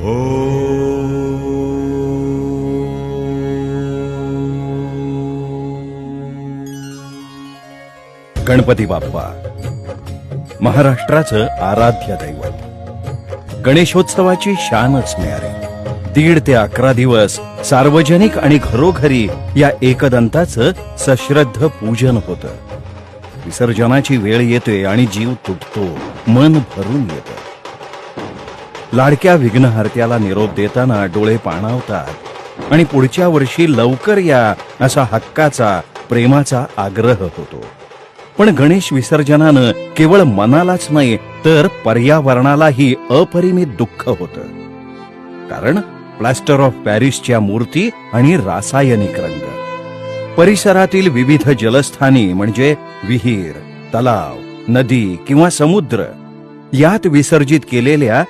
गणपती बाप्पा महाराष्ट्राचं आराध्य दैवत. गणेशोत्सवाची शानच न्यारी. 1.5 ते 11 दिवस सार्वजनिक आणि घरोघरी या एकदंताचं सश्रद्ध पूजन होतं. विसर्जनाची वेळ येते आणि जीव तुटतो, मन भरून येतं. लाडक्या विघ्नहर्त्याला निरोप देताना डोळे पाणावतात आणि पुढच्या वर्षी लवकर या असा हक्काचा, प्रेमाचा आग्रह होतो. पण गणेश विसर्जनानं केवळ मनालाच नाही तर पर्यावरणालाही अपरिमित दुःख होतं. कारण प्लास्टर ऑफ पॅरिसच्या मूर्ती आणि रासायनिक रंग, परिसरातील विविध जलस्थानी म्हणजे विहीर, तलाव, नदी किंवा समुद्र यात विसर्जित केलेल्या